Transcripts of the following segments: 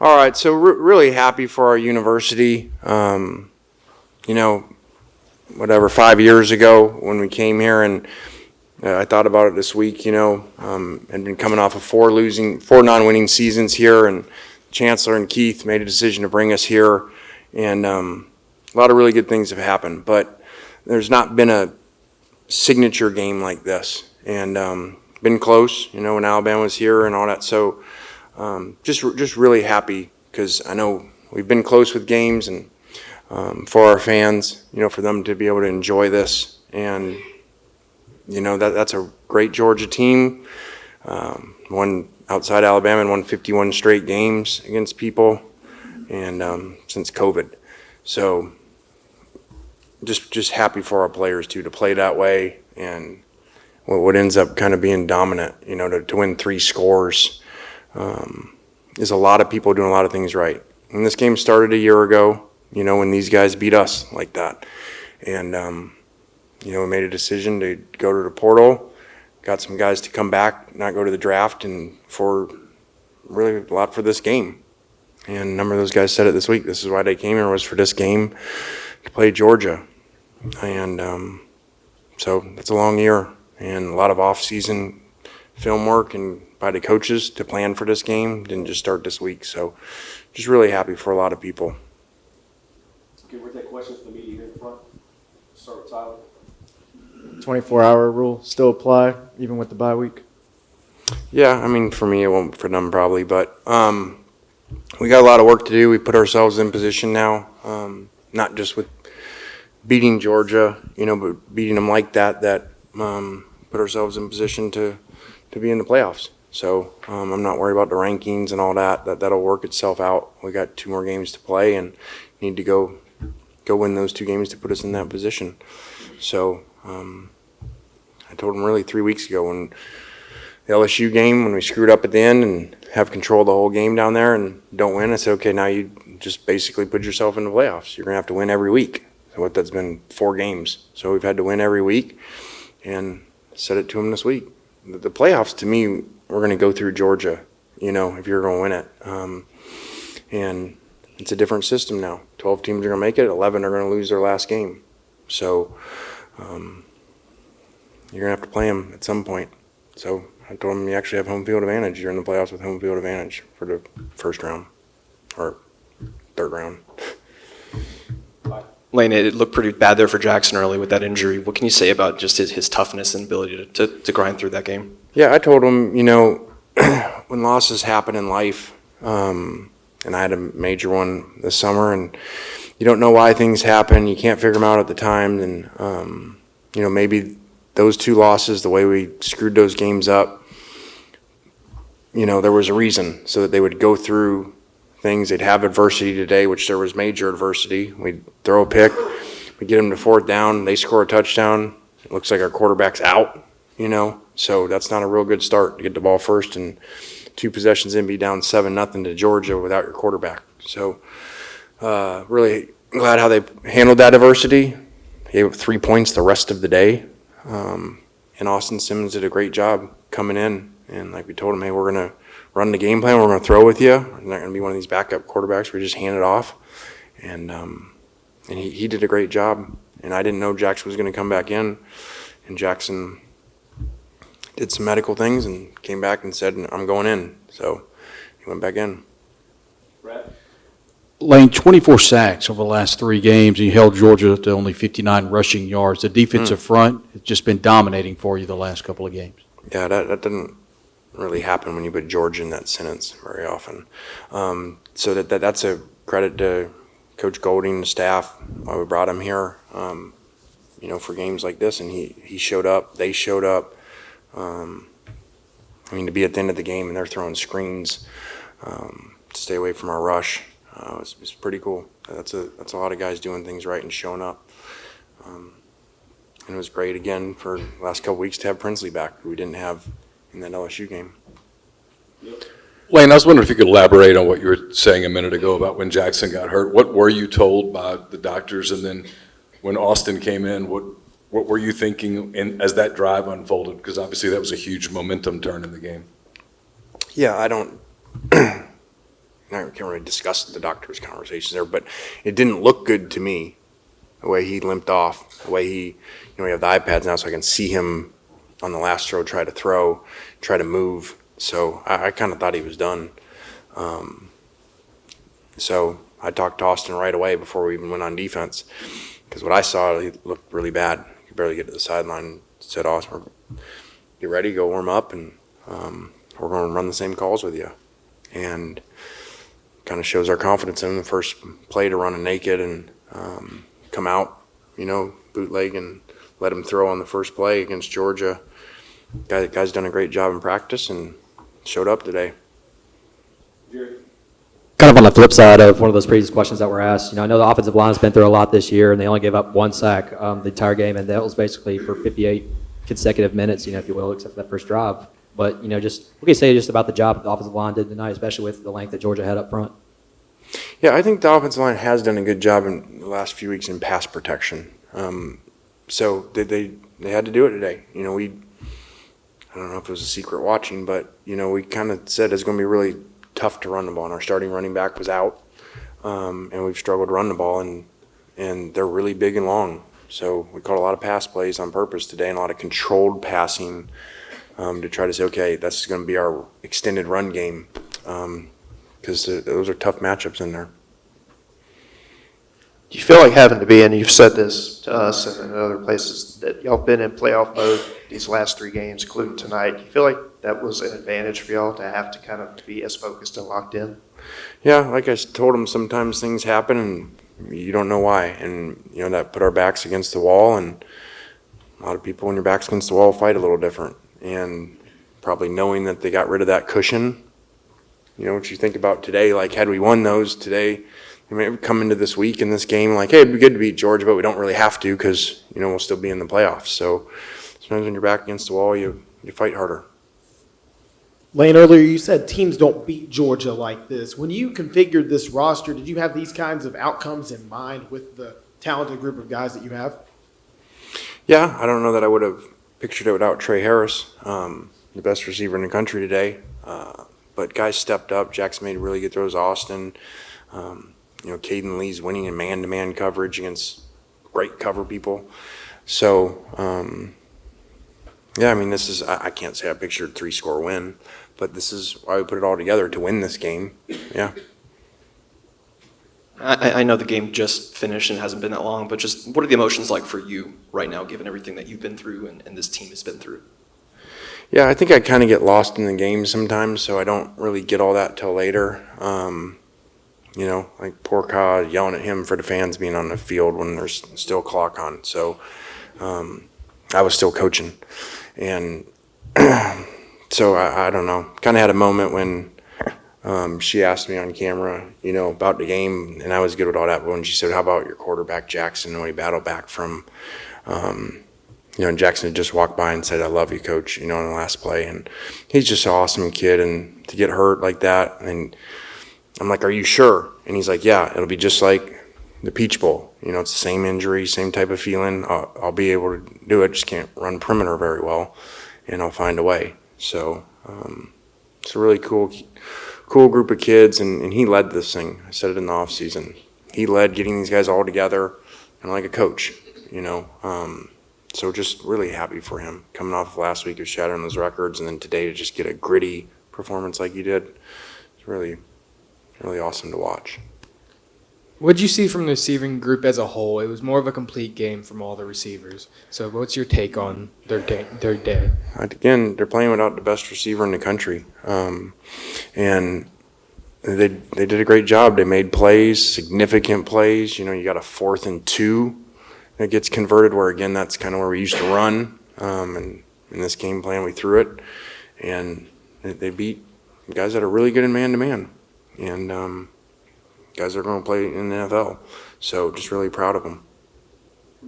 All right, so really happy for our university. 5 years ago when we came here, and I thought about it this week, and been coming off of four non-winning seasons here, and Chancellor and Keith made a decision to bring us here, and a lot of really good things have happened, but there's not been a signature game like this, and been close, when Alabama was here and all that, so just really happy because I know we've been close with games, and for our fans, for them to be able to enjoy this, and that's a great Georgia team. Won outside Alabama and won 51 straight games against people, and since COVID, so just happy for our players too to play that way, and what ends up kind of being dominant, to win 3 scores. Is a lot of people doing a lot of things right. And this game started a year ago, when these guys beat us like that. And, we made a decision to go to the portal, got some guys to come back, not go to the draft, and for really a lot for this game. And a number of those guys said it this week. This is why they came here, was for this game to play Georgia. And so it's a long year and a lot of off-season film work and by the coaches to plan for this game. Didn't just start this week, so just really happy for a lot of people. Okay, we'll take questions from the media here in front. Start with Tyler. 24-hour rule still apply even with the bye week? Yeah, for me it won't, for them probably, but we got a lot of work to do. We put ourselves in position now, not just with beating Georgia, but beating them like that put ourselves in position to be in the playoffs. So I'm not worried about the rankings and all that. That'll work itself out. We got 2 more games to play and need to go win those 2 games to put us in that position. So I told them really 3 weeks ago when the LSU game, when we screwed up at the end and have control of the whole game down there and don't win, I said, okay, now you just basically put yourself in the playoffs. You're going to have to win every week. So that's been 4 games. So we've had to win every week, and said it to them this week. The playoffs, to me, we're going to go through Georgia, if you're going to win it. And it's a different system now. 12 teams are going to make it. 11 are going to lose their last game. So you're going to have to play them at some point. So I told them you actually have home field advantage. You're in the playoffs with home field advantage for the first round or third round. Lane, it looked pretty bad there for Jaxson early with that injury. What can you say about just his toughness and ability to grind through that game? Yeah, I told him, when losses happen in life, and I had a major one this summer, and you don't know why things happen. You can't figure them out at the time. And, maybe those 2 losses, the way we screwed those games up, there was a reason so that they would go through things. They'd have adversity today, which there was major adversity. We'd throw a pick, we get them to 4th down, they score a touchdown. It looks like our quarterback's out, so that's not a real good start to get the ball first and 2 possessions in, be down 7-0 to Georgia without your quarterback. So really glad how they handled that adversity. Gave up 3 points the rest of the day, and Austin Simmons did a great job coming in, and like we told him, hey, we're going to run the game plan. We're going to throw with you. We're not going to be one of these backup quarterbacks where we just hand it off. And he did a great job. And I didn't know Jaxson was going to come back in. And Jaxson did some medical things and came back and said, I'm going in. So he went back in. Brett? Lane, 24 sacks over the last 3 games. You held Georgia to only 59 rushing yards. The defensive front has just been dominating for you the last couple of games. Yeah, that didn't really happen when you put Georgia in that sentence very often. So that's a credit to Coach Golding and the staff, why we brought him here, for games like this. And he showed up, they showed up. To be at the end of the game and they're throwing screens to stay away from our rush, it's pretty cool. That's a lot of guys doing things right and showing up. And it was great again for the last couple weeks to have Princely back, who we didn't have in that LSU game. Lane, I was wondering if you could elaborate on what you were saying a minute ago about when Jaxson got hurt. What were you told by the doctors? And then when Austin came in, what were you thinking as that drive unfolded? Because obviously that was a huge momentum turn in the game. Yeah, I don't I can't really discuss the doctor's conversations there, but it didn't look good to me, the way he limped off, the way he, we have the iPads now, so I can see him on the last throw, try to move. So I kind of thought he was done. So I talked to Austin right away before we even went on defense, because what I saw, he looked really bad. He could barely get to the sideline. Said, Austin, get ready, go warm up, and we're going to run the same calls with you. And kind of shows our confidence in him. The first play to run a naked and come out, bootleg and let him throw on the first play against Georgia. Guy's done a great job in practice and showed up today. Jerry? Kind of on the flip side of one of those previous questions that were asked, I know the offensive line has been through a lot this year, and they only gave up 1 sack the entire game, and that was basically for 58 consecutive minutes, if you will, except for that first drive. But, just what can you say just about the job the offensive line did tonight, especially with the length that Georgia had up front? Yeah, I think the offensive line has done a good job in the last few weeks in pass protection. So they had to do it today. I don't know if it was a secret watching, but, we kind of said it's going to be really tough to run the ball, and our starting running back was out, and we've struggled to run the ball, and they're really big and long. So we called a lot of pass plays on purpose today and a lot of controlled passing to try to say, okay, that's going to be our extended run game, because those are tough matchups in there. Do you feel like having to be in, you've said this to us and in other places, that y'all been in playoff mode these last 3 games, including tonight. Do you feel like that was an advantage for y'all to have to kind of be as focused and locked in? Yeah, like I told them, sometimes things happen and you don't know why. And, that put our backs against the wall, and a lot of people when your back's against the wall fight a little different. And probably knowing that they got rid of that cushion, what you think about today, like had we won those today, we may come into this week in this game like, hey, it'd be good to beat Georgia, but we don't really have to because, we'll still be in the playoffs. So sometimes when you're back against the wall, you fight harder. Lane, earlier you said teams don't beat Georgia like this. When you configured this roster, did you have these kinds of outcomes in mind with the talented group of guys that you have? Yeah, I don't know that I would have pictured it without Trey Harris, the best receiver in the country today. But guys stepped up. Jaxson made really good throws. Austin, Caden Lee's winning in man-to-man coverage against great cover people. So, this is, I can't say I pictured 3-score win, but this is why we put it all together to win this game. Yeah. I know the game just finished and hasn't been that long, but just what are the emotions like for you right now, given everything that you've been through and this team has been through? Yeah, I think I kind of get lost in the game sometimes, so I don't really get all that till later. Like poor Ka yelling at him for the fans being on the field when there's still a clock on. So I was still coaching. And so I don't know. Kind of had a moment when she asked me on camera, about the game, and I was good with all that. But when she said, how about your quarterback, Jaxson, when he battled back from, and Jaxson had just walked by and said, I love you, coach, in the last play. And he's just an awesome kid. And to get hurt like that, and I'm like, are you sure? And he's like, yeah, it'll be just like the Peach Bowl. It's the same injury, same type of feeling. I'll be able to do it, just can't run perimeter very well, and I'll find a way. So it's a really cool group of kids, and he led this thing. I said it in the off season. He led getting these guys all together, and like a coach, So just really happy for him coming off last week of shattering those records, and then today to just get a gritty performance like he did. It's really, really awesome to watch. What did you see from the receiving group as a whole? It was more of a complete game from all the receivers. So what's your take on their day? Again, they're playing without the best receiver in the country. And they did a great job. They made plays, significant plays. You got a 4th and 2 that gets converted where, again, that's kind of where we used to run. And in this game plan, we threw it. And they beat guys that are really good in man-to-man. And guys that are going to play in the NFL. So just really proud of them.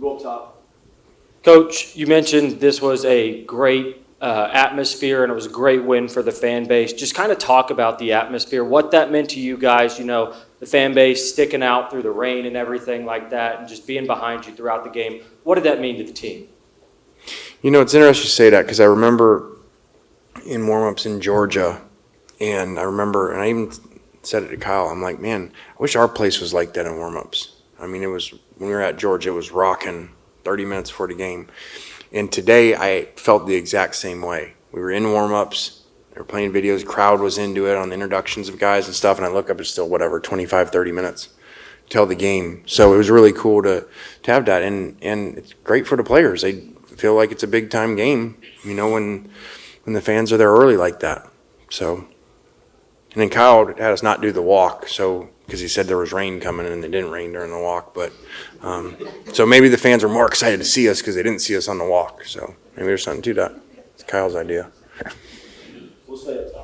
Go up top. Coach, you mentioned this was a great atmosphere and it was a great win for the fan base. Just kind of talk about the atmosphere, what that meant to you guys, the fan base sticking out through the rain and everything like that, and just being behind you throughout the game. What did that mean to the team? It's interesting you say that, because I remember in warm-ups in Georgia, and I even said it to Kyle. I'm like, man, I wish our place was like that in warmups. I mean, it was when we were at Georgia, it was rocking 30 minutes before the game. And today I felt the exact same way. We were in warmups. They were playing videos. Crowd was into it on the introductions of guys and stuff. And I look up, it's still whatever, 25, 30 minutes till the game. So it was really cool to have that. And it's great for the players. They feel like it's a big time game, you know, when the fans are there early like that. So, and then Kyle had us not do the walk, so because he said there was rain coming and it didn't rain during the walk. But so maybe the fans were more excited to see us because they didn't see us on the walk. So maybe there's something to that. It's Kyle's idea. We'll stay up top.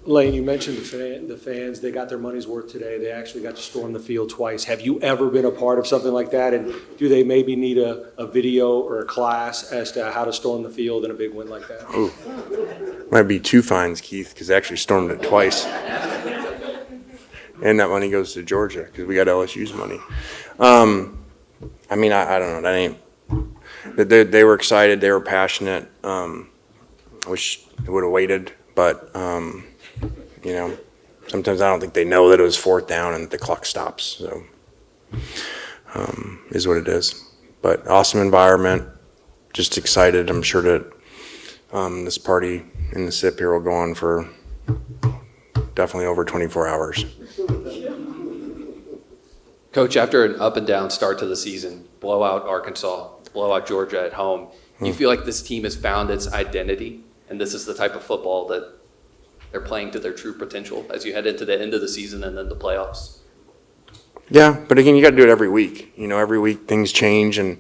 Lane, you mentioned the fans, they got their money's worth today. They actually got to storm the field twice. Have you ever been a part of something like that? And do they maybe need a video or a class as to how to storm the field in a big win like that? Ooh. Might be 2 fines, Keith, because they actually stormed it twice. And that money goes to Georgia because we got LSU's money. I mean, I don't know. That ain't. They were excited. They were passionate. I wish they would have waited, but you know, sometimes I don't think they know that it was 4th down and the clock stops. So is what it is. But awesome environment. Just excited. I'm sure that this party in the SIP here will go on for definitely over 24 hours. Coach, after an up and down start to the season, blowout Arkansas, blowout Georgia at home, do you feel like this team has found its identity and this is the type of football that they're playing to their true potential as you head into the end of the season and then the playoffs? Yeah, but again, you got to do it every week. You know, every week things change, and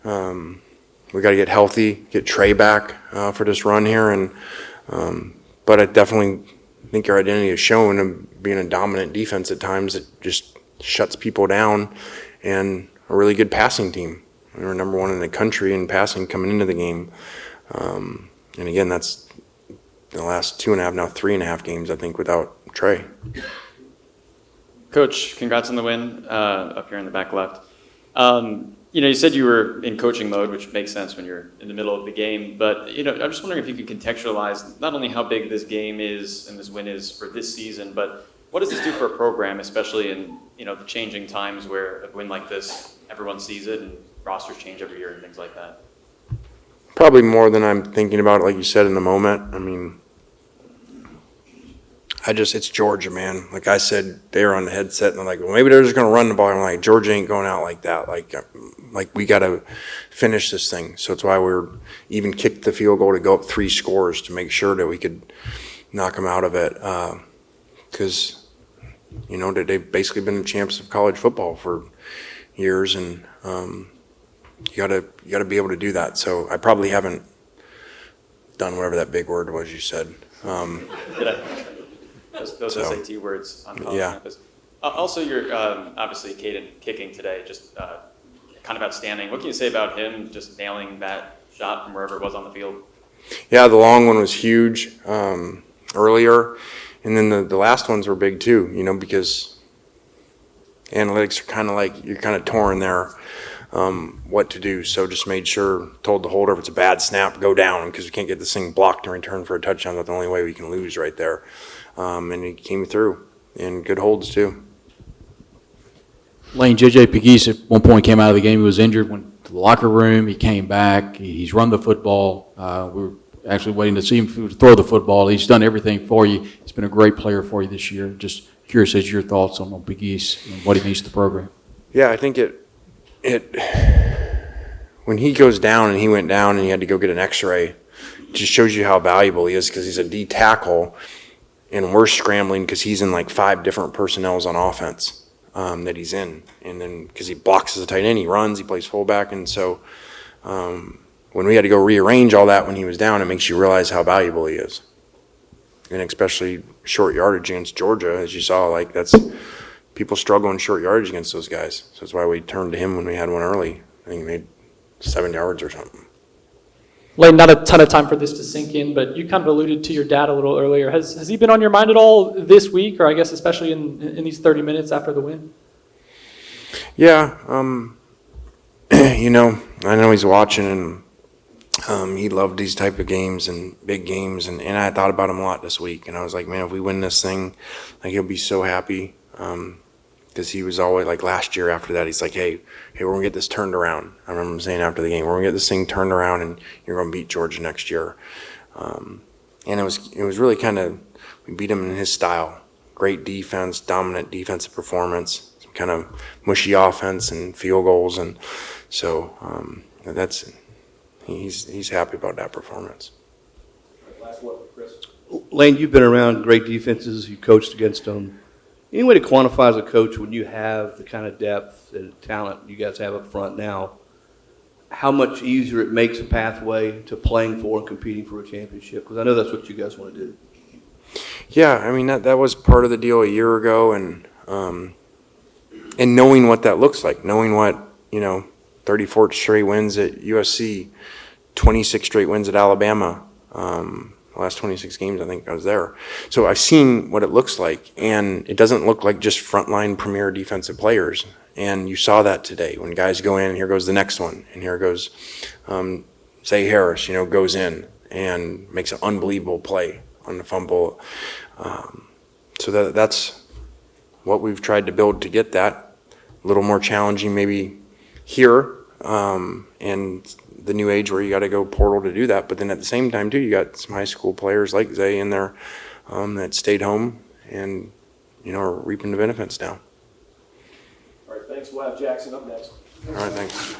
we got to get healthy, get Trey back for this run here. And but I definitely think our identity is shown in being a dominant defense at times that just shuts people down, and a really good passing team. We were number 1 in the country in passing coming into the game. And again, that's the last 2.5, now 3.5 games, I think, without Trey. Coach, congrats on the win up here in the back left. You know, you said you were in coaching mode, which makes sense when you're in the middle of the game. But, you know, I'm just wondering if you could contextualize not only how big this game is and this win is for this season, but what does this do for a program, especially in, you know, the changing times where a win like this, everyone sees it and rosters change every year and things like that? Probably more than I'm thinking about it, like you said, in the moment. I mean, it's Georgia, man. Like I said, they were on the headset and they're like, well, maybe they're just going to run the ball. I'm like, Georgia ain't going out like that. Like we got to finish this thing. So it's why we're even kicked the field goal to go up 3 scores to make sure that we could knock them out of it. Because, you know, they've basically been the champs of college football for years, and you gotta be able to do that. So I probably haven't done whatever that big word was you said. Those SAT words on college campus. Also, you're obviously Caden kicking today, just kind of outstanding. What can you say about him just nailing that shot from wherever it was on the field? Yeah, the long one was huge earlier, and then the last ones were big too, you know, because analytics are kind of like, you're kind of torn there what to do. So just made sure, told the holder if it's a bad snap, go down, because we can't get this thing blocked and return for a touchdown. That's the only way we can lose right there. And he came through, and good holds too. Lane, J.J. Pegues at one point came out of the game. He was injured, went to the locker room. He came back. He's run the football. We were actually waiting to see him throw the football. He's done everything for you. He's been a great player for you this year. Just curious as your thoughts on Pegues and what he means to the program. Yeah, I think it when he goes down, and he went down and he had to go get an x-ray, it just shows you how valuable he is, because he's a D tackle, and we're scrambling because he's in like 5 different personnels on offense that he's in. And then because he blocks as a tight end, he runs, he plays fullback. And so when we had to go rearrange all that when he was down, it makes you realize how valuable he is. And especially short yardage against Georgia, as you saw, like people struggle in short yardage against those guys. So that's why we turned to him when we had one early. I think he made 7 yards or something. Lane, not a ton of time for this to sink in, but you kind of alluded to your dad a little earlier. Has he been on your mind at all this week, or I guess especially in these 30 minutes after the win? Yeah, you know, I know he's watching, and He loved these type of games and big games, and I thought about him a lot this week. And I was like, man, if we win this thing, like he'll be so happy. Because he was always like last year after that, he's like, hey, we're gonna get this turned around. I remember him saying after the game, we're gonna get this thing turned around, and you're gonna beat Georgia next year. And it was really kind of, we beat him in his style. Great defense, dominant defensive performance, some kind of mushy offense and field goals, and so he's happy about that performance. Last one, Chris. Lane, you've been around great defenses. You coached against them. Any way to quantify as a coach when you have the kind of depth and talent you guys have up front now, how much easier it makes a pathway to playing for and competing for a championship? Because I know that's what you guys want to do. Yeah, I mean that was part of the deal a year ago, and knowing what that looks like, knowing what 34 straight wins at USC, 26 straight wins at Alabama. The last 26 games, I think I was there. So I've seen what it looks like, and it doesn't look like just frontline premier defensive players. And you saw that today when guys go in, and here goes the next one, and here goes Zay Harris, goes in and makes an unbelievable play on the fumble. So that's what we've tried to build to get that. A little more challenging maybe here, and the new age where you got to go portal to do that. But then at the same time, too, you got some high school players like Zay in there that stayed home and, are reaping the benefits now. All right, thanks. We'll have Jaxson up next. All right, thanks.